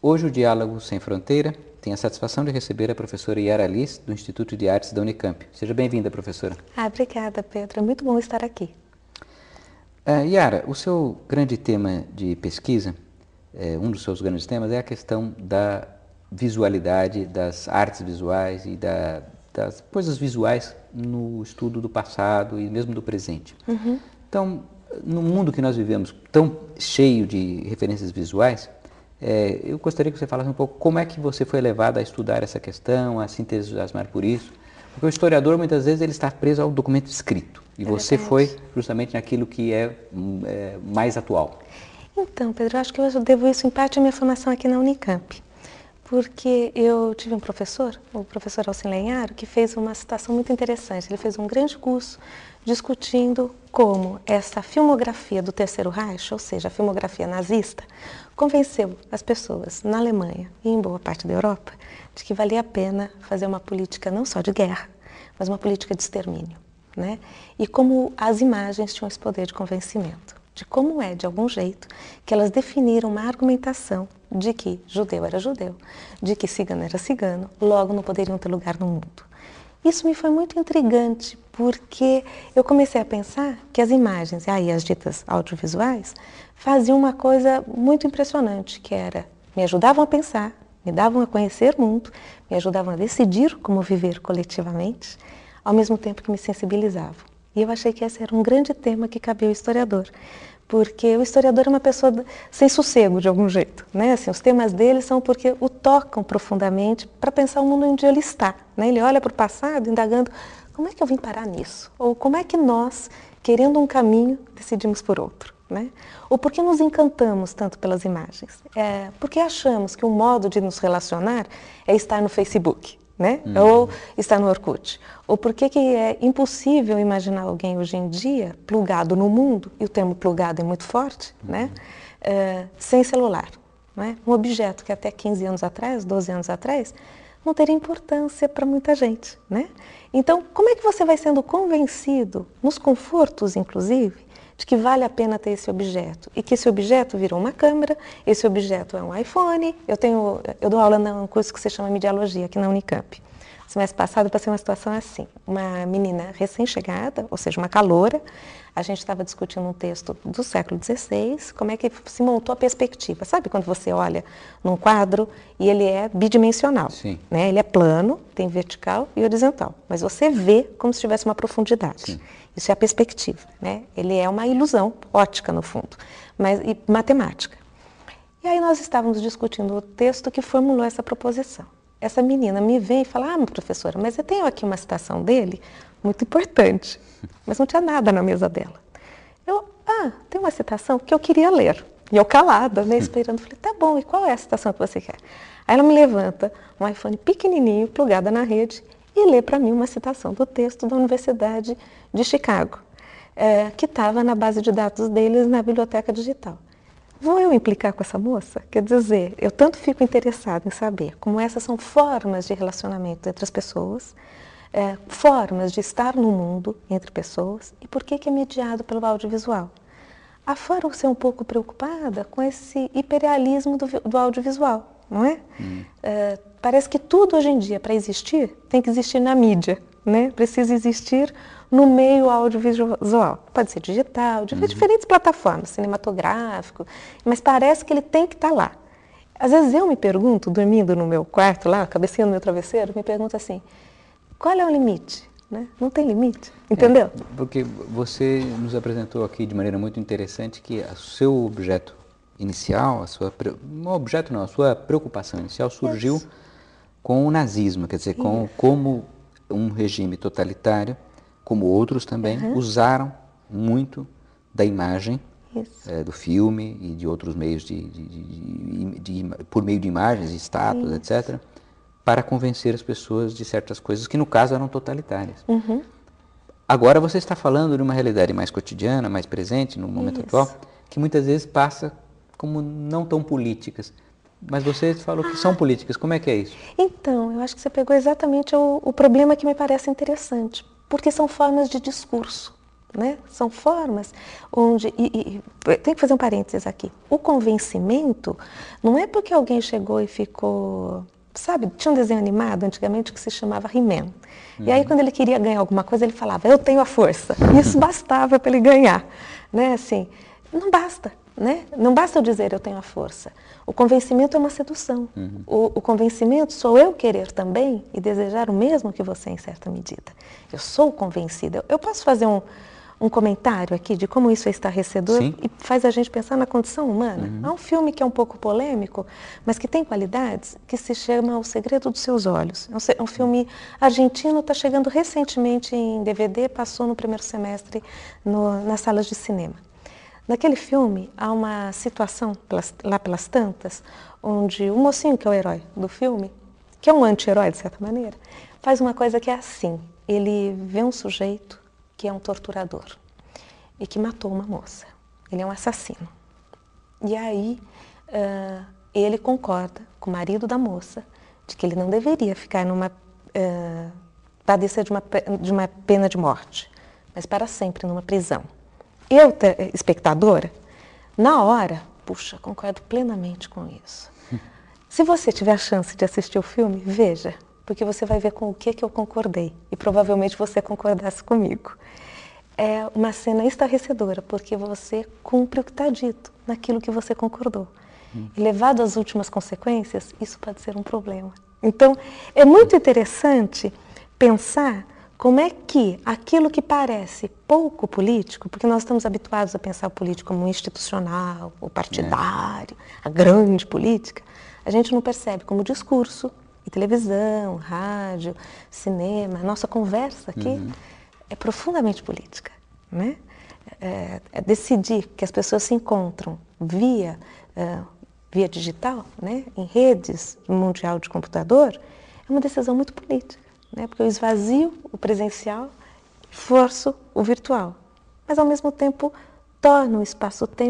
Hoje o Diálogo Sem Fronteira tem a satisfação de receber a professora Yara Liz, do Instituto de Artes da Unicamp. Seja bem-vinda, professora. Obrigada, Pedro. É muito bom estar aqui. Yara, o seu grande tema de pesquisa, um dos seus grandes temas, é a questão da visualidade, das artes visuais e das coisas visuais no estudo do passado e mesmo do presente. Uhum. Então, no mundo que nós vivemos, tão cheio de referências visuais, eu gostaria que você falasse um pouco como é que você foi levada a estudar essa questão, a se entusiasmar por isso. Porque o historiador, muitas vezes, ele está preso ao documento escrito. E você foi justamente naquilo que é mais atual. Então, Pedro, eu acho que eu devo isso em parte à minha formação aqui na Unicamp. Porque eu tive um professor, o professor Alcim Lenharo, que fez uma citação muito interessante. Ele fez um grande curso discutindo como essa filmografia do Terceiro Reich, ou seja, a filmografia nazista, convenceu as pessoas na Alemanha e em boa parte da Europa de que valia a pena fazer uma política não só de guerra, mas uma política de extermínio, né? E como as imagens tinham esse poder de convencimento, de como de algum jeito, que elas definiram uma argumentação de que judeu era judeu, de que cigano era cigano, logo não poderiam ter lugar no mundo. Isso me foi muito intrigante, porque eu comecei a pensar que as imagens, e aí as ditas audiovisuais, faziam uma coisa muito impressionante, que era, me ajudavam a pensar, me davam a conhecer o mundo, me ajudavam a decidir como viver coletivamente, ao mesmo tempo que me sensibilizavam. E eu achei que esse era um grande tema que cabia ao historiador, porque o historiador é uma pessoa sem sossego, de algum jeito, né? Assim, os temas dele são porque o tocam profundamente para pensar o mundo onde ele está, né? Ele olha para o passado, indagando, como é que eu vim parar nisso? Ou como é que nós, querendo um caminho, decidimos por outro, né? Ou por que nos encantamos tanto pelas imagens? Porque achamos que um modo de nos relacionar é estar no Facebook, né? Ou estar no Orkut. Ou por que é impossível imaginar alguém hoje em dia plugado no mundo, e o termo plugado é muito forte, né? Sem celular, né? Um objeto que até 15 anos atrás, 12 anos atrás, não teria importância para muita gente, né? Então, como é que você vai sendo convencido, nos confortos inclusive, de que vale a pena ter esse objeto, e que esse objeto virou uma câmera, esse objeto é um iPhone. Eu dou aula num curso que se chama Medialogia, aqui na Unicamp. Semestre passado eu passei uma situação assim, uma menina recém-chegada, ou seja, uma caloura, a gente estava discutindo um texto do século XVI, como é que se montou a perspectiva. Sabe quando você olha num quadro e ele é bidimensional, né? Ele é plano, tem vertical e horizontal, mas você vê como se tivesse uma profundidade. Sim. Isso é a perspectiva, né? Ele é uma ilusão ótica, no fundo, e matemática. E aí nós estávamos discutindo o texto que formulou essa proposição. Essa menina me vem e fala, professora, mas eu tenho aqui uma citação dele muito importante, mas não tinha nada na mesa dela. Tem uma citação que eu queria ler. E eu calada, né, esperando, falei, tá bom, e qual é a citação que você quer? Aí ela me levanta um iPhone pequenininho, plugada na rede, e lê para mim uma citação do texto da Universidade de Chicago, que estava na base de dados deles na biblioteca digital. Vou eu implicar com essa moça? Quer dizer, eu tanto fico interessada em saber como essas são formas de relacionamento entre as pessoas, formas de estar no mundo entre pessoas, e por que é mediado pelo audiovisual. Afora ser um pouco preocupada com esse hiperrealismo do audiovisual, não é? Parece que tudo hoje em dia, para existir, tem que existir na mídia, né? Precisa existir no meio audiovisual. Pode ser digital, de diferentes plataformas, cinematográfico, mas parece que ele tem que estar lá. Às vezes eu me pergunto, dormindo no meu quarto lá, cabecinha no meu travesseiro, me pergunto assim, qual é o limite? Né? Não tem limite, entendeu? Porque você nos apresentou aqui de maneira muito interessante que o seu objeto inicial, a sua preocupação inicial surgiu com o nazismo, quer dizer, como um regime totalitário, como outros também, usaram muito da imagem, do filme e de outros meios, por meio de imagens, estátuas, etc., para convencer as pessoas de certas coisas que, no caso, eram totalitárias. Agora você está falando de uma realidade mais cotidiana, mais presente no momento atual, que muitas vezes passa como não tão políticas. Mas você falou que são políticas, como é que é isso? Então, eu acho que você pegou exatamente o problema que me parece interessante, porque são formas de discurso, né? São formas onde... tem que fazer um parênteses aqui. O convencimento não é porque alguém chegou e ficou... Sabe, tinha um desenho animado antigamente que se chamava He-Man. E aí, quando ele queria ganhar alguma coisa, ele falava, eu tenho a força. Isso bastava para ele ganhar. Né? Assim, não basta. Né? Não basta eu dizer eu tenho a força. O convencimento é uma sedução. O convencimento sou eu querer também e desejar o mesmo que você em certa medida. Eu sou convencida. Eu posso fazer um comentário aqui de como isso é estarrecedor. Sim. E faz a gente pensar na condição humana. Há um filme que é um pouco polêmico, mas que tem qualidades, que se chama O Segredo dos Seus Olhos. É um filme argentino, está chegando recentemente em DVD, passou no primeiro semestre nas salas de cinema. Naquele filme, há uma situação, lá pelas tantas, onde o mocinho, que é o herói do filme, que é um anti-herói, de certa maneira, faz uma coisa que é assim. Ele vê um sujeito que é um torturador e que matou uma moça. Ele é um assassino. E aí, ele concorda com o marido da moça de que ele não deveria ficar padecer de uma pena de morte, mas para sempre numa prisão. Eu, espectadora, na hora, puxa, concordo plenamente com isso. Se você tiver a chance de assistir o filme, veja, porque você vai ver com o que eu concordei. E provavelmente você concordasse comigo. É uma cena estarrecedora, porque você cumpre o que está dito, naquilo que você concordou. E levado às últimas consequências, isso pode ser um problema. Então, é muito interessante pensar como é que aquilo que parece pouco político, porque nós estamos habituados a pensar o político como institucional, o partidário, a grande política, a gente não percebe como discurso, e televisão, rádio, cinema, a nossa conversa aqui é profundamente política. Né? É decidir que as pessoas se encontram via digital, né? Em redes mundial de computador, é uma decisão muito política. Né? Porque eu esvazio o presencial, forço o virtual, mas ao mesmo tempo torno o espaço-tempo